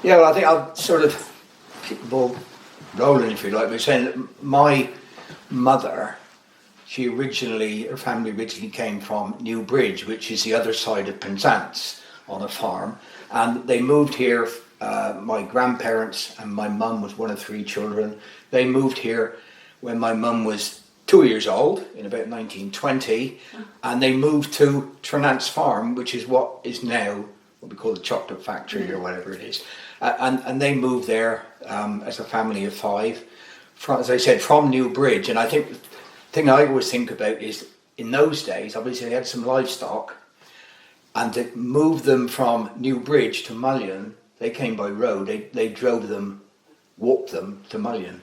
Yeah, well, I think I'll sort of keep the ball rolling, if you like, by saying that my mother, her family originally came from Newbridge, which is the other side of Penzance, on a farm. And they moved here, my grandparents, and my mum was one of three children. They moved here when my mum was 2 years old, in about 1920, and they moved to Trinance Farm, which is what is now what we call the chocolate factory or whatever it is. And they moved there as a family of five, as I said, from Newbridge. And I think the thing I always think about is, in those days, obviously they had some livestock, and to move them from Newbridge to Mullion, they came by road. They walked them to Mullion.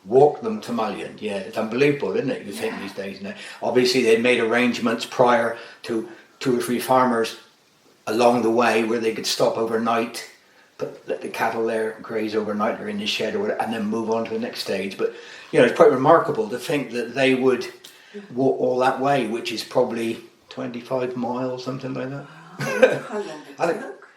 Walk them to Mullion. Yeah, it's unbelievable, isn't it? You think these days. Now, obviously, they made arrangements prior to 2 or 3 farmers along the way where they could stop overnight, let the cattle there graze overnight or in the shed or whatever, and then move on to the next stage. But it's quite remarkable to think that they would walk all that way, which is probably 25 miles, something like that. How long did it took?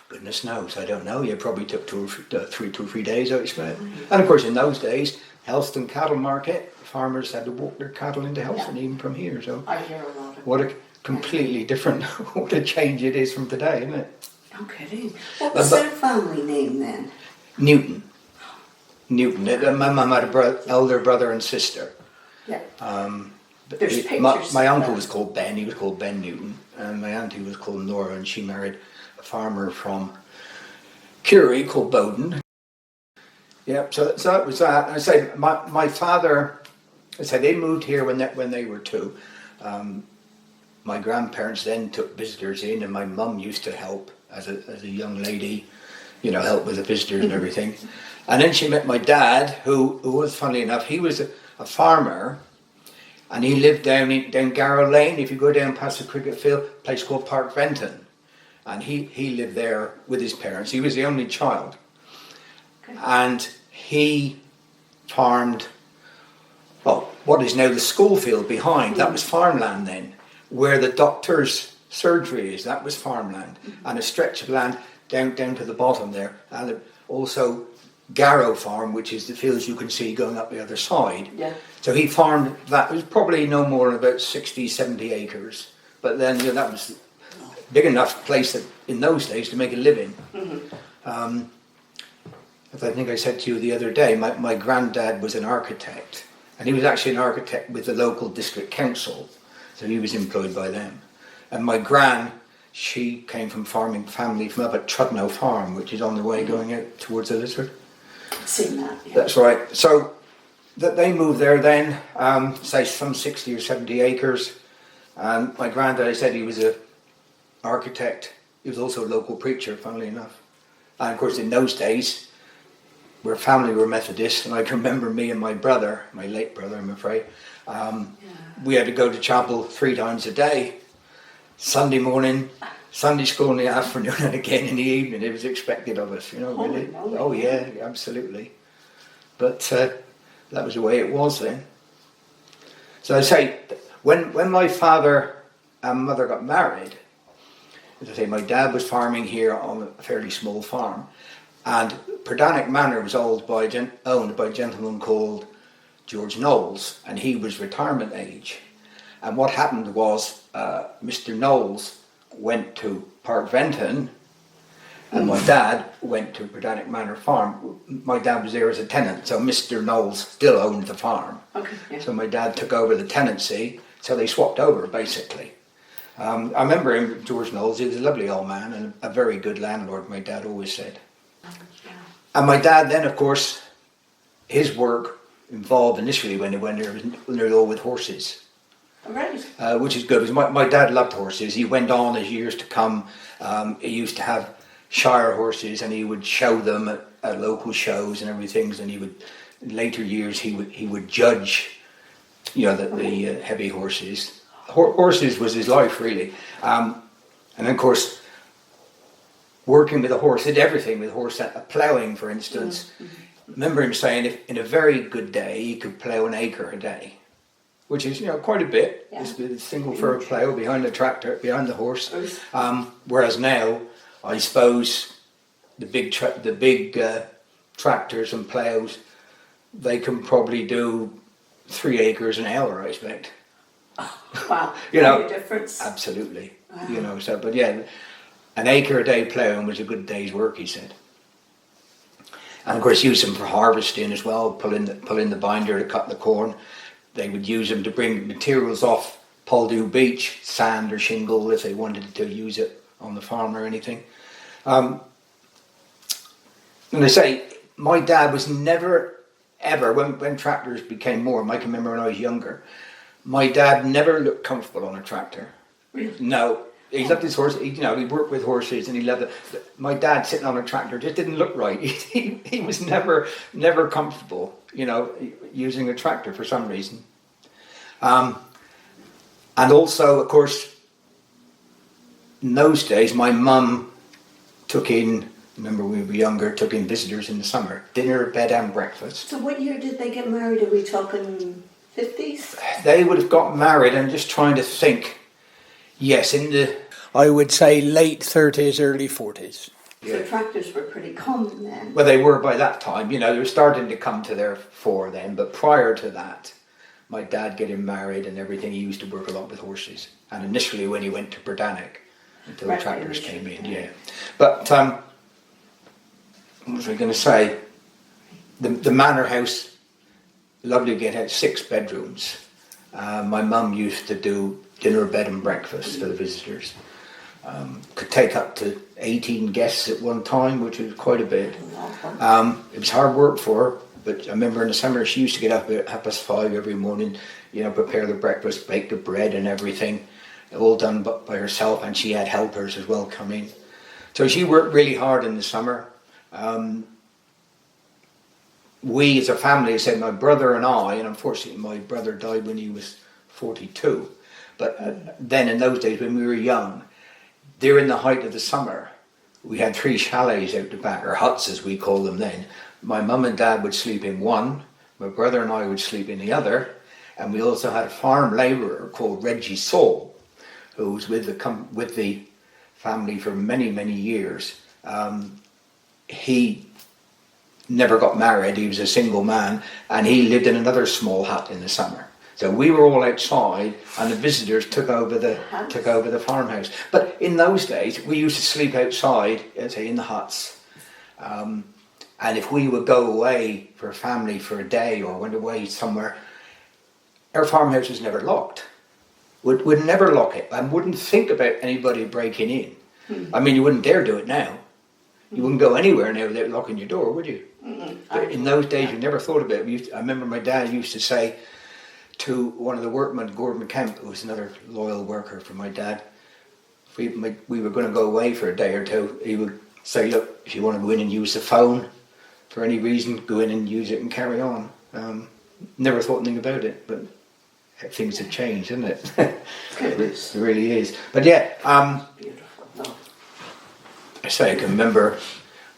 Goodness knows, I don't know. You probably took 2 or 3 days, I expect. And of course, in those days, Helston cattle market, farmers had to walk their cattle into Helston, even from here. So I hear a lot of what a completely different, what a change it is from today, isn't it? No kidding. What was their family name then? Newton. My mum had an elder brother and sister. Yeah. There's pictures. My uncle was called Ben. He was called Ben Newton, and my auntie was called Nora, and she married a farmer from Curie called Bowden. Yeah, so that was that. I say my father. I said they moved here when they were 2. My grandparents then took visitors in, and my mum used to help as a young lady, help with the visitors and everything. And then she met my dad, who was, funnily enough, he was a farmer. And he lived down Garrow Lane. If you go down past the cricket field, a place called Park Benton. And he lived there with his parents. He was the only child. Okay. And he farmed, what is now the school field behind. That was farmland then. Where the doctor's surgery is, that was farmland. And a stretch of land down to the bottom there. And also Garrow Farm, which is the fields you can see going up the other side. Yeah. So he farmed that. It was probably no more than about 60, 70 acres. But then that was a big enough place that, in those days, to make a living. Mm-hmm. As I think I said to you the other day, my granddad was an architect. And he was actually an architect with the local district council. So he was employed by them. And my gran, she came from farming family from up at Trudno Farm, which is on the way going out towards Elizabeth. Seen that, yeah. That's right. So that they moved there then, say some 60 or 70 acres. And my granddad, I said he was an architect. He was also a local preacher, funnily enough. And of course, in those days, our family were Methodist, and I can remember me and my brother, my late brother, I'm afraid, we had to go to chapel 3 times a day. Sunday morning, Sunday school in the afternoon, and again in the evening. It was expected of us, really. Oh yeah, absolutely. But that was the way it was then. So I say, when my father and mother got married, as I say, my dad was farming here on a fairly small farm, and Perdanic Manor was owned by a gentleman called George Knowles, and he was retirement age. And what happened was Mr. Knowles went to Park Benton, and my dad went to Perdanic Manor Farm. My dad was there as a tenant, so Mr. Knowles still owned the farm. Okay, yeah. So my dad took over the tenancy, so they swapped over basically. I remember him, George Knowles. He was a lovely old man and a very good landlord, my dad always said. And my dad then, of course, his work involved initially when they went there, when they were all with horses. Right. Which is good, because my dad loved horses. He went on as years to come. He used to have shire horses, and he would show them at local shows and everything. And he would, in later years, he would judge, the heavy horses. Horses was his life, really. And of course, working with a horse, did everything with a horse. Ploughing, for instance. Mm-hmm. I remember him saying, if in a very good day, he could plough an acre a day. Which is, quite a bit. Yeah. It's a single furrow plough behind the tractor, behind the horse. Whereas now, I suppose, the big tractors and ploughs, they can probably do 3 acres an hour, I expect. Wow. You know, a difference. Absolutely. Wow. You know, so, but yeah, an acre a day ploughing was a good day's work, he said. And of course, use them for harvesting as well, pulling the binder to cut the corn. They would use them to bring materials off Poldew Beach, sand or shingle, if they wanted to use it on the farm or anything. And I say, my dad was never, ever, when tractors became more, I can remember when I was younger, my dad never looked comfortable on a tractor. Really? No. He loved his horse, he worked with horses and he loved it. My dad sitting on a tractor just didn't look right. He was never comfortable, using a tractor for some reason. And also, of course, in those days, my mum took in visitors in the summer, dinner, bed and breakfast. So what year did they get married? Are we talking 50s? They would have got married, I'm just trying to think. Yes, I would say late 30s, early 40s. So tractors were pretty common then. Well, they were by that time, they were starting to come to their fore then, but prior to that, my dad getting married and everything, he used to work a lot with horses. And initially when he went to Berdanich, until the tractors came in, yeah. But, what was I going to say? The manor house, lovely to get out, 6 bedrooms. My mum used to do dinner, bed and breakfast for the visitors. Could take up to 18 guests at one time, which was quite a bit. It was hard work for her, but I remember in the summer she used to get up at 5:30 every morning, prepare the breakfast, bake the bread and everything, all done by herself, and she had helpers as well come in. So she worked really hard in the summer. We as a family, I said, my brother and I, and unfortunately my brother died when he was 42, but then in those days when we were young, during the height of the summer, we had 3 chalets out the back, or huts as we call them then. My mum and dad would sleep in one, my brother and I would sleep in the other, and we also had a farm labourer called Reggie Saul, who was with the family for many, many years. He never got married, he was a single man, and he lived in another small hut in the summer. So we were all outside, and the visitors took over the farmhouse. But in those days, we used to sleep outside, in the huts. And if we would go away for a family for a day or went away somewhere, our farmhouse was never locked. Would never lock it, and wouldn't think about anybody breaking in. I mean, you wouldn't dare do it now. You wouldn't go anywhere now without locking your door, would you? But in those days, you never thought about it. I remember my dad used to say to one of the workmen, Gordon Kemp, who was another loyal worker for my dad, if we were going to go away for a day or two, he would say, look, if you want to go in and use the phone for any reason, go in and use it and carry on. Never thought anything about it, but things have changed, isn't it? It really is. But yeah, I say I can remember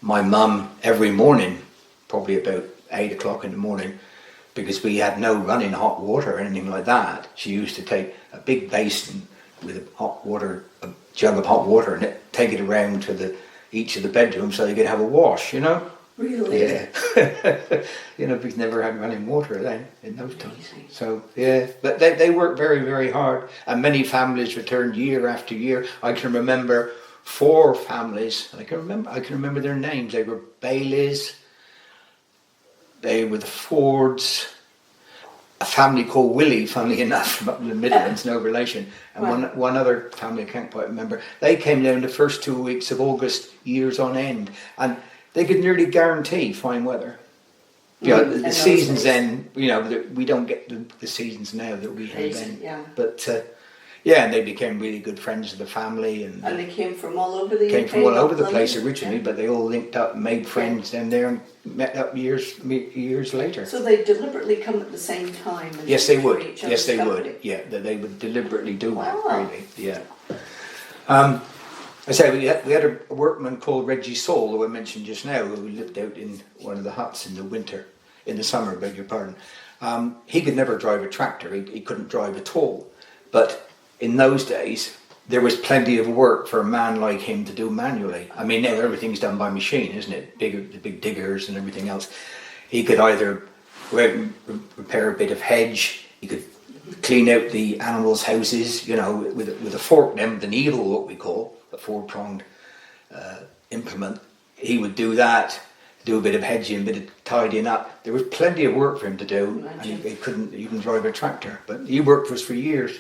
my mum every morning, probably about 8 o'clock in the morning, because we had no running hot water or anything like that. She used to take a big basin with a jug of hot water, and take it around to each of the bedrooms so they could have a wash, Really? Yeah. Because never had running water then in those times. So yeah, but they worked very, very hard, and many families returned year after year. I can remember 4 families. I can remember their names. They were Baileys. They were the Fords. A family called Willey, funnily enough, from up in the Midlands, no relation. And one other family I can't quite remember. They came down the first 2 weeks of August, years on end, and they could nearly guarantee fine weather. The seasons then, we don't get the seasons now that we had then. Yeah. But and they became really good friends of the family. And they came from all over the UK? Came from all over the place originally, but they all linked up and made friends down there and met up years later. So they deliberately come at the same time? Yes, they would. Yes, they would. Yeah, they would deliberately do that, really. Yeah. I say we had a workman called Reggie Saul, who I mentioned just now, who lived out in one of the huts in the summer, beg your pardon. He could never drive a tractor. He couldn't drive at all. But in those days, there was plenty of work for a man like him to do manually. I mean, now everything's done by machine, isn't it? The big diggers and everything else. He could either go out and repair a bit of hedge. He could clean out the animals' houses, you know, with a fork, then with a needle, what we call a four-pronged implement. He would do that, do a bit of hedging, a bit of tidying up. There was plenty of work for him to do, and he couldn't even drive a tractor. But he worked for us for years.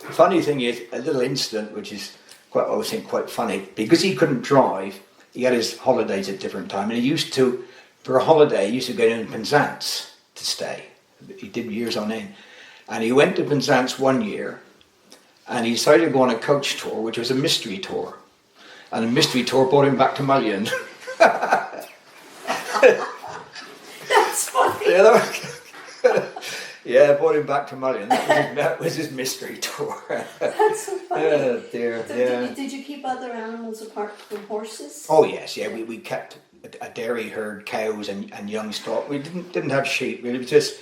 The funny thing is, a little incident which is I always think quite funny, because he couldn't drive. He had his holidays at different times, and he used to, for a holiday, he used to go down to Penzance to stay. He did years on end. And he went to Penzance one year, and he decided to go on a coach tour, which was a mystery tour. And the mystery tour brought him back to Mullion. That's funny. Yeah, brought him back to Mullion. That was his mystery tour. That's so funny. Oh dear, So yeah. did you keep other animals apart from horses? Oh yes, yeah. We kept a dairy herd, cows and young stock. We didn't have sheep. Really. It was just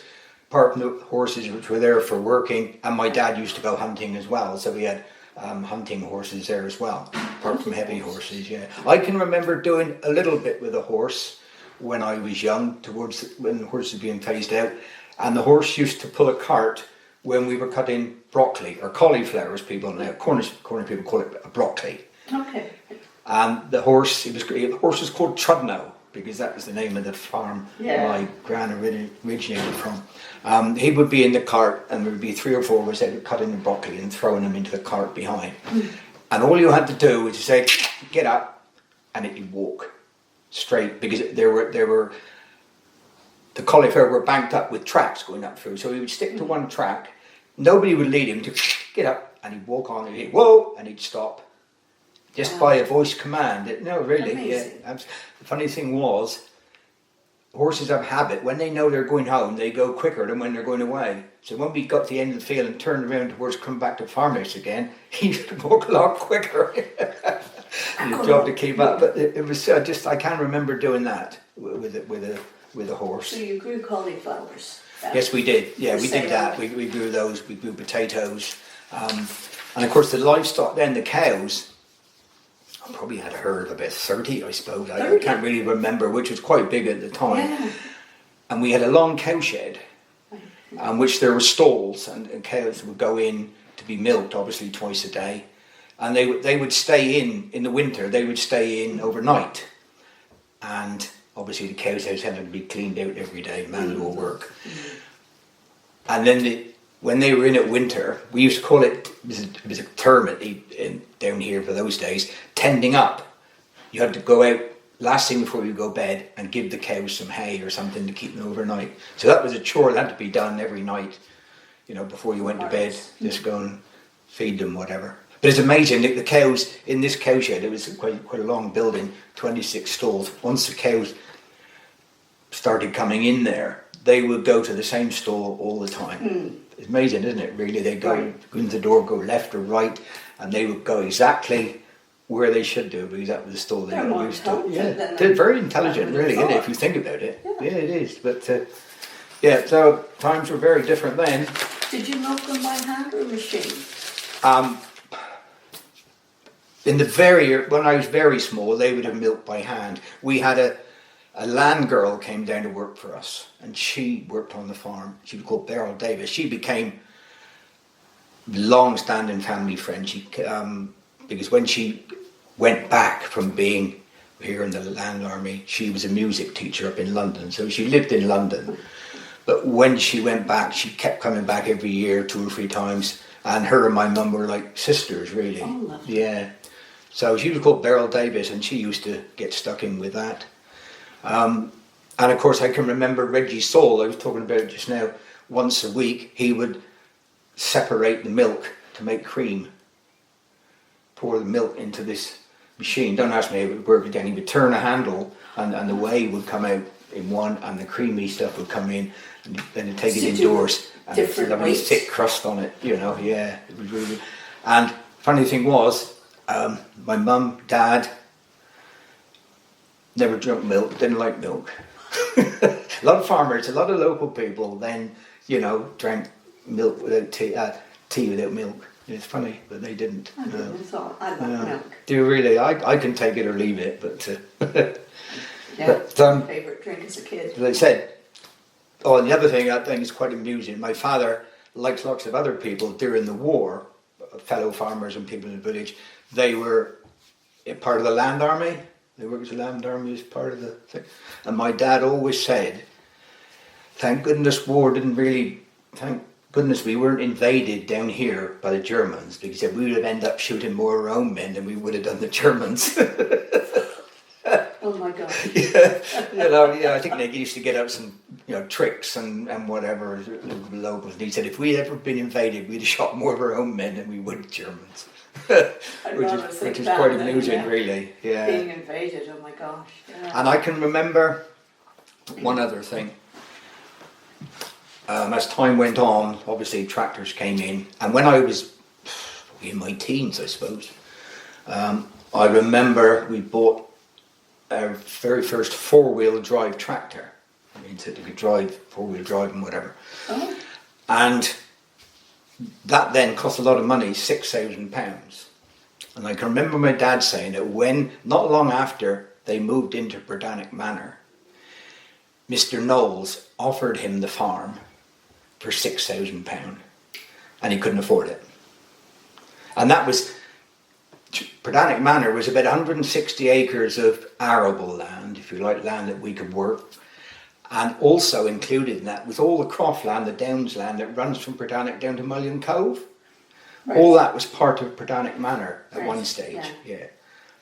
apart from the horses, which were there for working. And my dad used to go hunting as well, so we had hunting horses there as well. Apart from heavy horses, yeah. I can remember doing a little bit with a horse when I was young, towards when the horse was being phased out. And the horse used to pull a cart when we were cutting broccoli, or cauliflower as people know. Cornish people call it a broccoli. Okay. And the horse was called Trudno, because that was the name of the farm my gran originated from. He would be in the cart, and there would be 3 or 4 of us that were cutting the broccoli and throwing them into the cart behind. And all you had to do was to say, get up, and he'd walk straight, because there were the cauliflower were banked up with tracks going up through, so he would stick to one track. Nobody would lead him to get up, and he'd walk on, and he'd whoa, and he'd stop, just by a voice command. No, really. Amazing. Yeah. The funny thing was, horses have a habit. When they know they're going home, they go quicker than when they're going away. So when we got to the end of the field and turned around towards coming back to the farmhouse again, he would walk a lot quicker. His job to keep up. But it was I can't remember doing that with a horse. So you grew cauliflowers? Yes, we did. Yeah, we did that. We grew those. We grew potatoes, and of course the livestock. Then the cows. I probably had a herd of about 30, I suppose. I can't really remember, which was quite big at the time. Yeah. And we had a long cow shed, which there were stalls, and cows would go in to be milked, obviously twice a day. And they would stay in the winter. They would stay in overnight, and obviously the cow's house had to be cleaned out every day, manual work. And then when they were in at winter, we used to call it was a term down here for those days, tending up. You had to go out last thing before you go to bed and give the cows some hay or something to keep them overnight. So that was a chore that had to be done every night, before you went to bed. Just go and feed them, whatever. But it's amazing that the cows in this cow shed, it was quite a long building, 26 stalls. Once the cows started coming in there, they would go to the same stall all the time. It's amazing, isn't it, really? They'd go into the door, go left or right, and they would go exactly where they should do, because that was the stall they got used to. Yeah, they're very intelligent, really, isn't it, if you think about it? Yeah, it is. But, so times were very different then. Did you milk them by hand or machine? When I was very small, they would have milked by hand. We had a land girl came down to work for us, and she worked on the farm. She was called Beryl Davis. She became long-standing family friend. Because when she went back from being here in the land army, she was a music teacher up in London, so she lived in London. But when she went back, she kept coming back every year, 2 or 3 times, and her and my mum were like sisters, really. Oh, lovely. Yeah. So she was called Beryl Davis, and she used to get stuck in with that. And of course I can remember Reggie Saul, I was talking about it just now. Once a week he would separate the milk to make cream, pour the milk into this machine. Don't ask me how it would work again. He would turn a handle, and the whey would come out in one, and the creamy stuff would come in, and then he'd take it indoors, and it's a lovely thick crust on it, yeah, it was really. And funny thing was, my mum, dad, never drank milk, didn't like milk. A lot of farmers, a lot of local people then, drank milk without tea without milk. It's funny, but they didn't. I wouldn't have thought. I love milk. Do you really? I can take it or leave it, but Yeah, but my favourite drink as a kid. as I said, oh, and the other thing I think is quite amusing. My father, like lots of other people during the war, fellow farmers and people in the village, they were a part of the land army. They worked with the land army as part of the thing. And my dad always said, thank goodness we weren't invaded down here by the Germans, because if we would have ended up shooting more of our own men than we would have done the Germans. Oh my God. Yeah, I think they used to get up some, tricks and whatever, locals. And he said, if we'd ever been invaded, we'd have shot more of our own men than we would Germans. which is quite amusing, really. Yeah. Being invaded, oh my gosh. Yeah. And I can remember one other thing. As time went on, obviously tractors came in, and when I was in my teens, I suppose, I remember we bought our very first four-wheel drive tractor. I mean, so you could drive, four-wheel drive and whatever. Oh. And that then cost a lot of money, £6,000. And I can remember my dad saying that when, not long after they moved into Burdanic Manor, Mr. Knowles offered him the farm for £6,000, and he couldn't afford it. And that was, Burdanic Manor was about 160 acres of arable land, if you like, land that we could work. And also included in that was all the croft land, the downs land that runs from Burdanic down to Mullion Cove. Right. All that was part of Burdanic Manor at one stage. Yeah.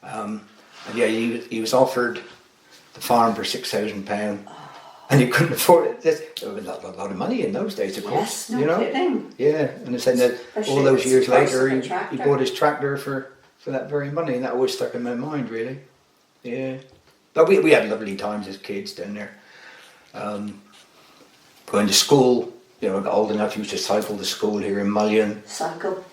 And he was offered the farm for £6,000, and he couldn't afford it. There was a lot of money in those days, of course. Yes, no kidding. Yeah, and they said that Especially all those years price later, of a he tractor. bought his tractor for that very money, and that always stuck in my mind, really. Yeah, but we had lovely times as kids down there. Going to school, I got old enough, used to cycle to school here in Mullion. Cycle.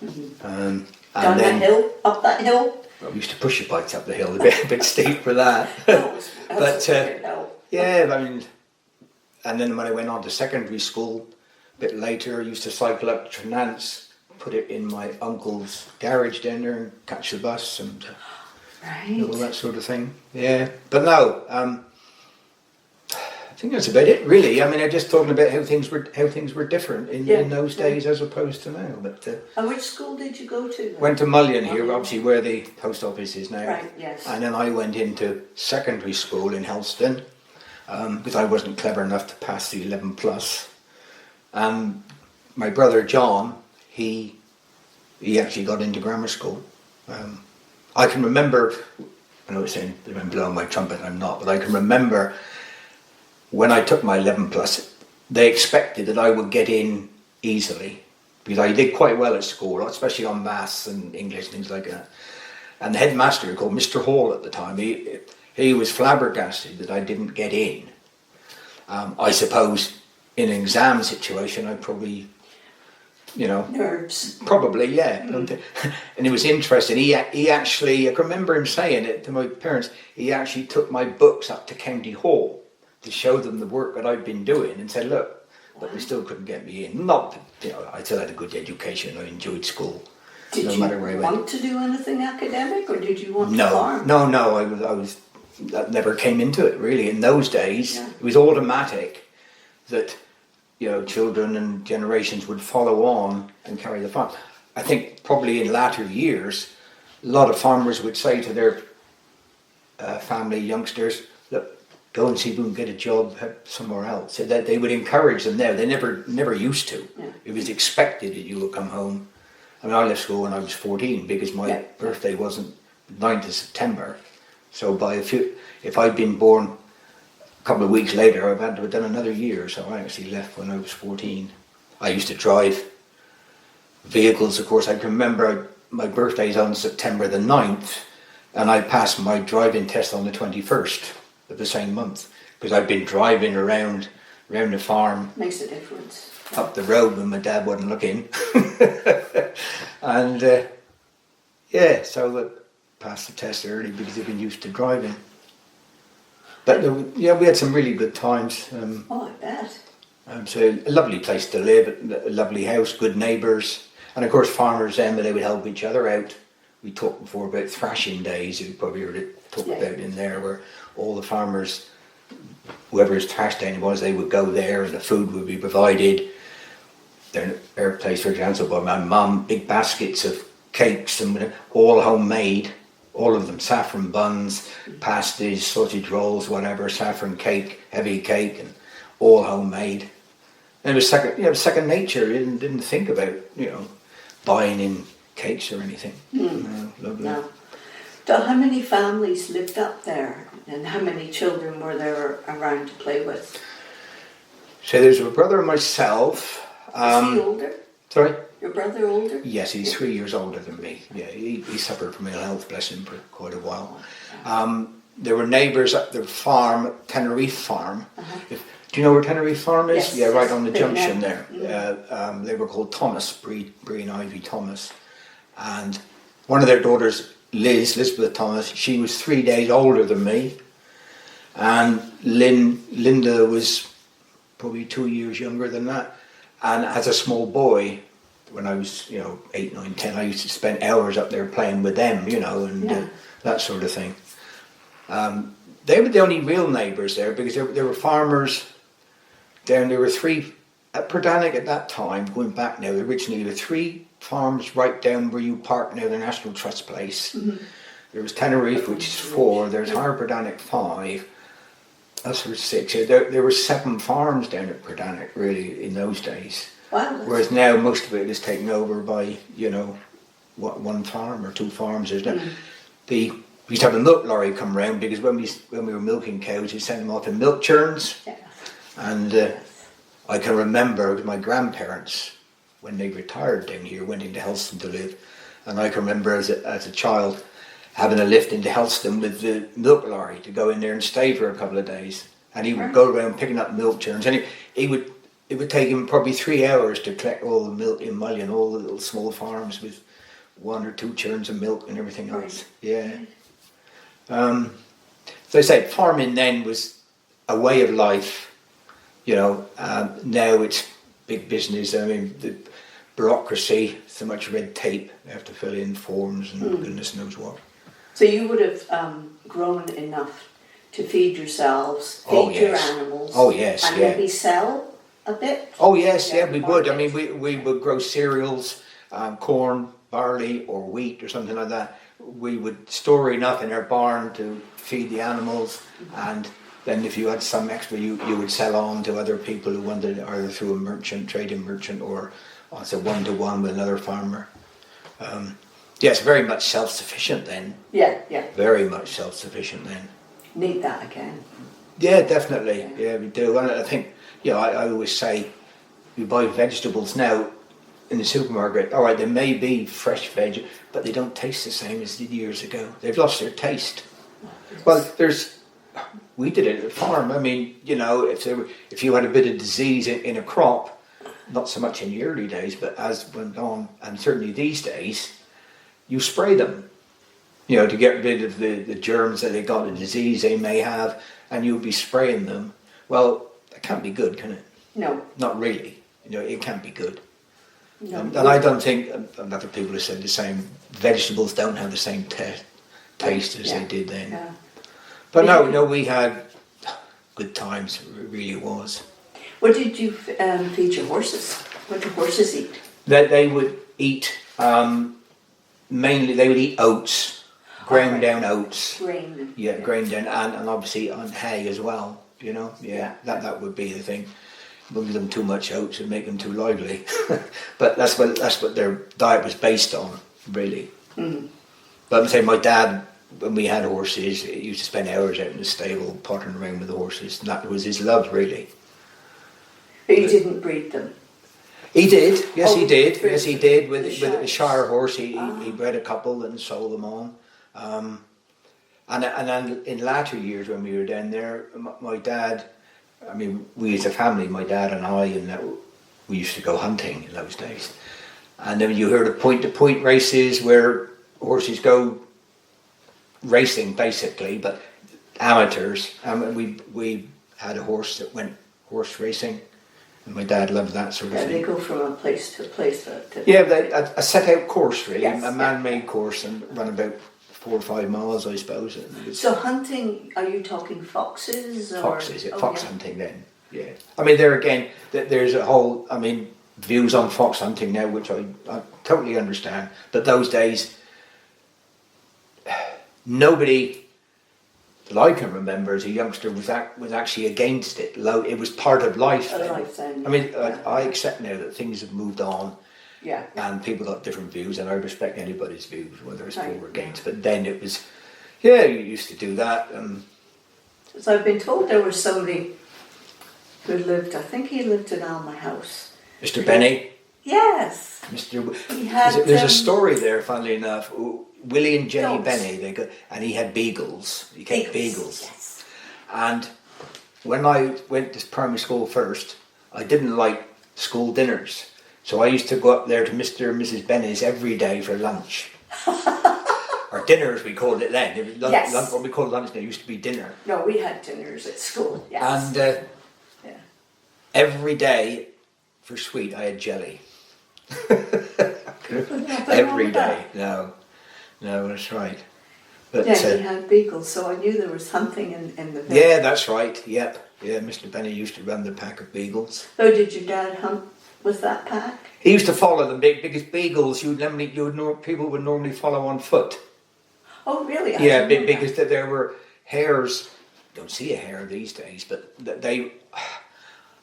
And Down then that hill, up that hill. well, we used to push your bikes up the hill, a bit steep for that. That was a But, great hill. Yeah, I mean, and then when I went on to secondary school, a bit later, I used to cycle up to Trnance, put it in my uncle's garage down there and catch the bus and Right. all that sort of thing. Yeah, but no, I think that's about it, really. I mean, I'm just talking about how things were different in those days as opposed to now. But And which school did you go to then? went to Mullion here, obviously where the post office is now. Right, yes. And then I went into secondary school in Helston because I wasn't clever enough to pass the 11 plus. And my brother John, he actually got into grammar school. I can remember, I know it's saying I'm blowing my trumpet, I'm not, but I can remember when I took my 11 plus, they expected that I would get in easily because I did quite well at school, especially on maths and English, things like that. And the headmaster, called Mr. Hall at the time, he was flabbergasted that I didn't get in. I suppose in an exam situation, I probably, Nerves. probably, yeah. And it was interesting. He actually, I can remember him saying it to my parents, he actually took my books up to County Hall to show them the work that I'd been doing and said, look, but they still couldn't get me in. Not that, I still had a good education, I enjoyed school. Did no you matter where I went. want to do anything academic, or did you want to No, farm? that never came into it really. In those days, Yeah. it was automatic that, children and generations would follow on and carry the farm. I think probably in latter years, a lot of farmers would say to their family youngsters, look, go and see if we can get a job somewhere else. So that they would encourage them there. They never used to. Yeah. It was expected that you would come home. I mean, I left school when I was 14 because my birthday wasn't 9th of September. So if I'd been born a couple of weeks later, I've had to have done another year. So I actually left when I was 14. I used to drive vehicles, of course. I can remember my birthday's on September the 9th, and I passed my driving test on the 21st of the same month because I'd been driving around the farm. Makes a difference. Up the road when my dad wasn't looking. And so I passed the test early because I'd been used to driving. But we had some really good times. I bet. So a lovely place to live, a lovely house, good neighbours. And of course farmers then, they would help each other out. We talked before about thrashing days, you probably heard it talked about in there, where all the farmers, whoever's thrash day was, they would go there and the food would be provided. Their place, for example, by my mum, big baskets of cakes, and all homemade, all of them, saffron buns, pasties, sausage rolls, whatever, saffron cake, heavy cake, and all homemade. And it was second nature. You didn't think about, buying in cakes or anything. No, lovely. No. So how many families lived up there, and how many children were there around to play with? So there's a brother and myself. Is he older? Sorry? Your brother older? Yes, he's 3 years older than me. Yeah, he suffered from ill health, bless him, for quite a while. There were neighbours at the farm, Tenerife Farm. Do you know where Tenerife Farm is? Yes, yeah, right yes, on the junction there. Mm-hmm. They were called Thomas, Bree and Ivy Thomas. And one of their daughters, Elizabeth Thomas, she was 3 days older than me. And Linda was probably 2 years younger than that. And as a small boy, when I was, 8, 9, 10, I used to spend hours up there playing with them, and that sort of thing. They were the only real neighbours there, because there were farmers down. There were 3 at Perdanic at that time. Going back now, originally there were 3 farms right down where you park now, the National Trust place. There was Tenerife, which is 4. There's Higher Perdanic 5. That's 6. There were 7 farms down at Perdanic, really, in those days. Wow. Whereas now most of it is taken over by, one farm or 2 farms. There's no, we used to have a milk lorry come round, because when we were milking cows, we sent them off in milk churns. Yeah. And I can remember my grandparents, when they retired down here, went into Helston to live. And I can remember as a child having a lift into Helston with the milk lorry to go in there and stay for a couple of days. And he would go around picking up milk churns. And it would take him probably 3 hours to collect all the milk in Mullion, all the little small farms with 1 or 2 churns of milk and everything else. Yeah. So I say farming then was a way of life. Now it's big business. I mean, the bureaucracy, so much red tape. You have to fill in forms and goodness knows what. So you would have grown enough to feed yourselves, feed your animals. Oh yes, and maybe sell a bit. Oh yes, we would. I mean, we would grow cereals, corn, barley, or wheat, or something like that. We would store enough in our barn to feed the animals, and then if you had some extra, you would sell on to other people who wanted it, either through a trading merchant, or as a one-to-one with another farmer. Yes, very much self-sufficient then. Yeah. Very much self-sufficient then. Need that again. Yeah, definitely. Yeah, we do. And I think, I always say, you buy vegetables now in the supermarket. All right, they may be fresh veg, but they don't taste the same as they did years ago. They've lost their taste. Well, we did it at the farm. I mean, if you had a bit of disease in a crop, not so much in the early days, but as went on, and certainly these days, you spray them, to get rid of the germs that they got, the disease they may have, and you'll be spraying them. Well, that can't be good, can it? No. Not really. It can't be good. No. And I don't think, and other people have said the same, vegetables don't have the same taste as they did then. Yeah. But no, we had good times, it really was. What did you feed your horses? What did horses eat? That they would eat, mainly they would eat oats, ground down oats. Grain. Yeah, ground down, and obviously on hay as well, Yeah, that would be the thing. Wouldn't give them too much oats and make them too lively. But that's what their diet was based on, really. But I'm saying my dad, when we had horses, he used to spend hours out in the stable pottering around with the horses, and that was his love, really. But you didn't breed them? He did, yes he did. For Yes he did, with the a Shire horse, he bred a couple and sold them on. And then in latter years when we were down there, my dad, I mean, we as a family, my dad and I, we used to go hunting in those days. And then you heard of point-to-point races where horses go racing, basically, but amateurs. We had a horse that went horse racing, And my dad loved that sort of Yeah, thing. they go from a place to a place. Yeah, a set-out course, really, Yes, a man-made course, and run about 4 or 5 miles, I suppose. So hunting, are you talking foxes? Or? Foxes, yeah, Oh, fox yeah. hunting then, yeah. I mean, there again, there's a whole, I mean, views on fox hunting now, which I totally understand. But those days, nobody that I can remember as a youngster was actually against it. It was part of life then. Life then, I mean, yeah. I accept now that things have moved on. Yeah. And people got different views, and I respect anybody's views, whether it's for Right, or against. But then it was, yeah, you used to do that. So I've been told there was somebody who lived, I think he lived in Alma House. Mr. Benny, Yes. He had, there's a story there, funnily enough. Willie and Jenny Dogs. Benny, and he had beagles. He kept beagles. Yes. And when I went to primary school first, I didn't like school dinners. So I used to go up there to Mr. and Mrs. Benny's every day for lunch. Or dinner as we called it then. It was Yes. what we called lunch now used to be dinner. No, we had dinners at school, yes. And yeah. every day for sweet I had jelly. Nothing Every wrong with day. that. No, that's right. But Yeah, he had beagles, so I knew there was something in the village. yeah, that's right. Yep. Yeah, Mr. Benny used to run the pack of beagles. Oh, did your dad hunt with that pack? He used to follow them because beagles people would normally follow on foot. Oh, really? I Yeah, didn't know because there were hares. Don't see a hare these days, but they,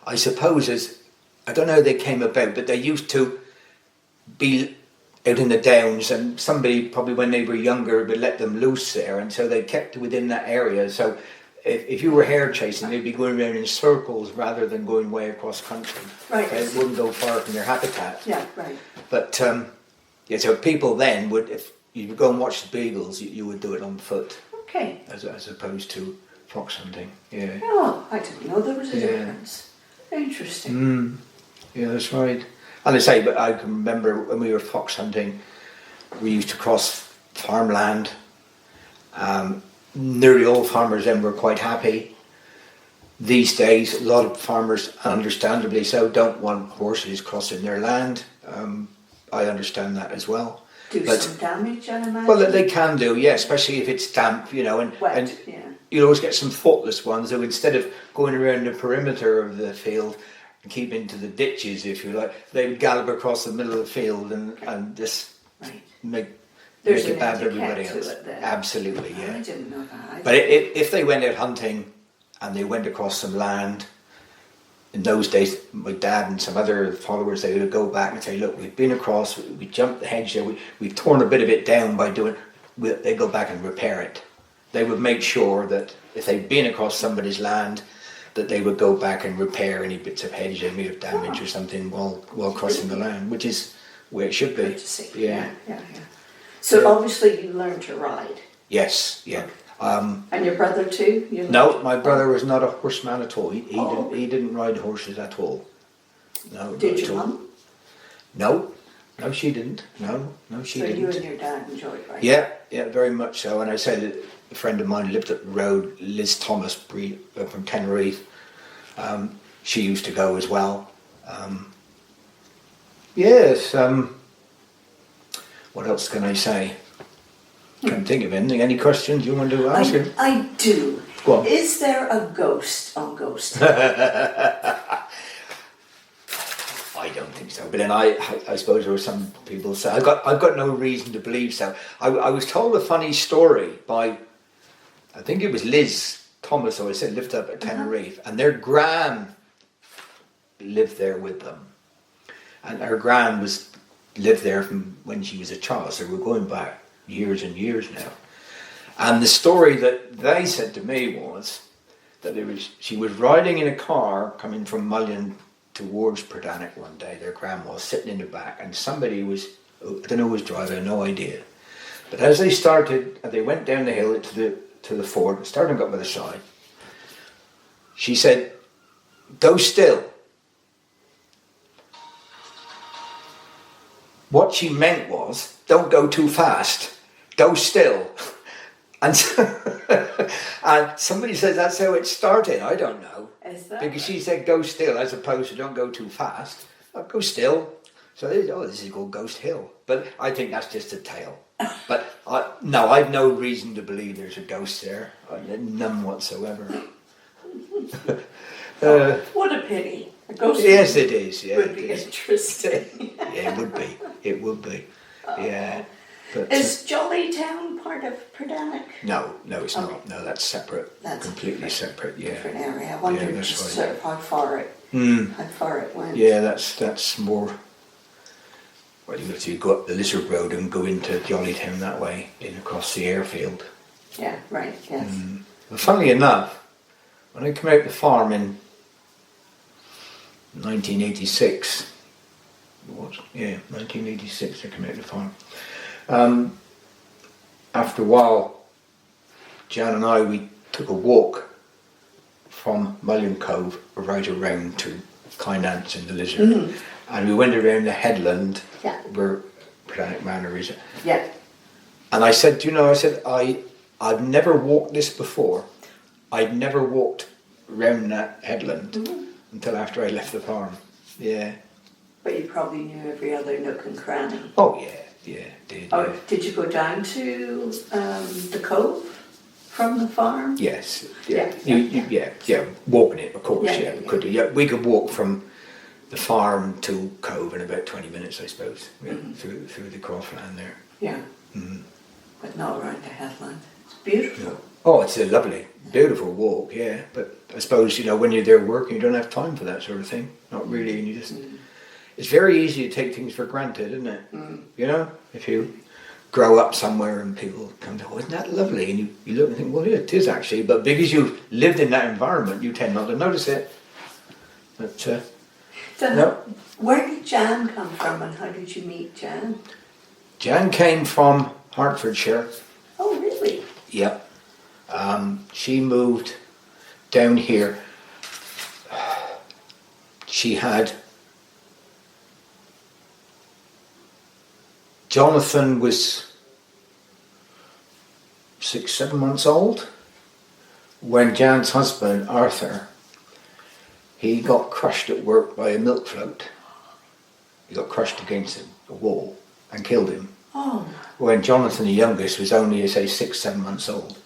I suppose, I don't know how they came about, but they used to be out in the downs, and somebody probably when they were younger would let them loose there, and so they kept within that area. So if you were hare chasing, they'd be going around in circles rather than going way across country. Right. They wouldn't go far from their habitat. Yeah, right. But yeah, so people then would, if you would go and watch the beagles, you would do it on foot Okay. as opposed to fox hunting. Yeah. Oh, I didn't know there was a Yeah. difference. Interesting. Yeah, that's right. And I say, but I can remember when we were fox hunting, we used to cross farmland. Nearly all farmers then were quite happy. These days, a lot of farmers, understandably so, don't want horses crossing their land. I understand that as well. Do But- some damage, I imagine? Well, they can do, yeah, especially if it's damp, and Wet, and yeah. you'll always get some footless ones who, instead of going around the perimeter of the field and keep into the ditches, if you like, they would gallop across the middle of the field and just Right. make There's it an bad for etiquette everybody to else. it then. Absolutely, I yeah. didn't know that. But if they went out hunting and they went across some land, in those days, my dad and some other followers, they would go back and say, look, we've been across, we jumped the hedge there, we've torn a bit of it down by doing, they'd go back and repair it. They would make sure that if they'd been across somebody's land, that they would go back and repair any bits of hedge they may have damaged or something while crossing the land, which is where it should be. Good to see. Yeah. Yeah. So obviously you learned to ride. Yes, yeah. And your brother too? You No, learned- my brother was not a horseman at all. Oh. He didn't ride horses at all. No. Did not at your all. mum? No, she didn't. No, she So didn't. you and your dad enjoyed riding? Yeah, very much so. And I said that a friend of mine lived up the road, Liz Thomas, from Tenerife. She used to go as well. Yes. What else can I say? Can't think of anything. Any questions you want to ask him? I do. Go on. Is there a ghost on Ghost? I don't think so. But then I suppose there were some people say I've got no reason to believe so. I was told a funny story by, I think it was Liz Thomas, who I said lived up at Tenerife, and their gran lived there with them, and her gran lived there from when she was a child, so we're going back years and years now. And the story that they said to me was that she was riding in a car coming from Mullion towards Perdanic one day. Their gran was sitting in the back, and somebody was, I don't know who was driving, no idea. But as they went down the hill to the fort, starting up by the side, she said, "Go still." What she meant was, don't go too fast, go still. And, and somebody says that's how it started. I don't know. Is that Because she said go still as opposed to don't go too fast. Go still. So this is called Ghost Hill. But I think that's just a tale. But no, I've no reason to believe there's a ghost there. None whatsoever. what a pity. A ghost Yes, it is. Yeah, would be interesting. Yeah, it would be. It would be. Yeah. But, Is Jollytown part of Perdanic? no, it's not. No, that's separate. That's completely separate. Yeah. Different area. I wondered that's just right. sort of how far it went. Yeah, that's more. Well, you have to go up the Lizard Road and go into Jollytown that way, in across the airfield. Yeah, right. Yes. But funnily enough, when I came out the farm in 1986, 1986 I came out the farm. After a while, Jan and I, we took a walk from Mullion Cove right around to Kynance in the Lizard. And we went around the headland where Perdanic Manor is. Yeah. And I said, I've never walked this before. I'd never walked around that headland until after I left the farm. Yeah. But you probably knew every other nook and cranny. Oh yeah, did. Oh, Yeah. did you go down to the cove from the farm? Yes. Yeah. Yeah. Walking it, of course. Yeah, We could do. Yeah, we could walk from the farm to Cove in about 20 minutes, I suppose. Yeah, through the cropland there. Yeah. But not around the headland. It's beautiful. Yeah. Oh, it's a lovely, beautiful walk, yeah. But I suppose, when you're there working, you don't have time for that sort of thing. Not really, and you just... It's very easy to take things for granted, isn't it? If you grow up somewhere and people come to, isn't that lovely? And you look and think, well, yeah, it is actually. But because you've lived in that environment, you tend not to notice it. But, So no. where did Jan come from and how did you meet Jan? Jan came from Hertfordshire. Oh, really? Yep. She moved down here. She had... Jonathan was 6-7 months old when Jan's husband, Arthur, he got crushed at work by a milk float. He got crushed against a wall and killed him. Oh. When Jonathan, the youngest, was only, 6-7 months old.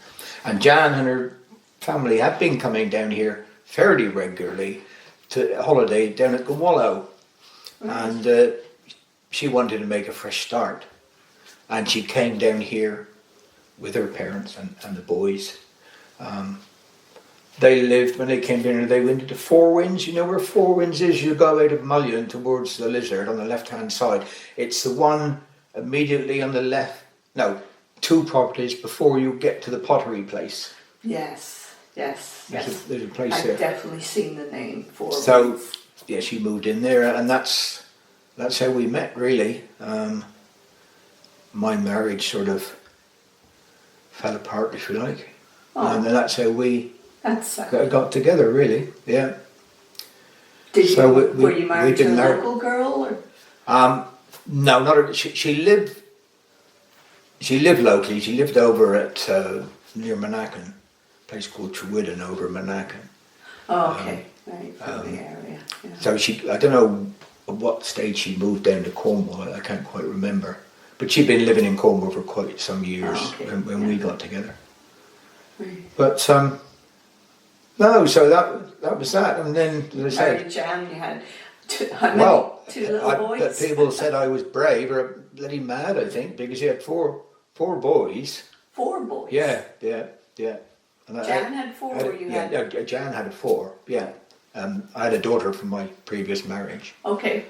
And Jan and her family had been coming down here fairly regularly to holiday down at Gawallow. And she wanted to make a fresh start. And she came down here with her parents and the boys. They lived, when they came down here, they went into Four Winds. You know where Four Winds is? You go out of Mullion towards the Lizard on the left-hand side. It's the one immediately on the left. No, 2 properties before you get to the pottery place. Yes. There's a place there. I've definitely seen the name for So, yeah, she moved in there, and that's how we met, really. My marriage sort of fell apart, if you like. Oh. And that's how we That's got together, really. Yeah. Were you married to a local girl? Or? No, not a, she lived locally. She lived over at near Monacan, a place called Trewidden over Monacan. Oh, okay. Right, from the area. Yeah. So I don't know at what stage she moved down to Cornwall, I can't quite remember. But she'd been living in Cornwall for quite some years when we got together. Right. But no, so that was that. And then, as I Married said, Jan, you had two little boys? But people said I was brave or bloody mad, I think, because he had four boys. 4 boys? Yeah. And Jan had 4 or you had? Yeah, Jan had 4, yeah. I had a daughter from my previous marriage. Okay.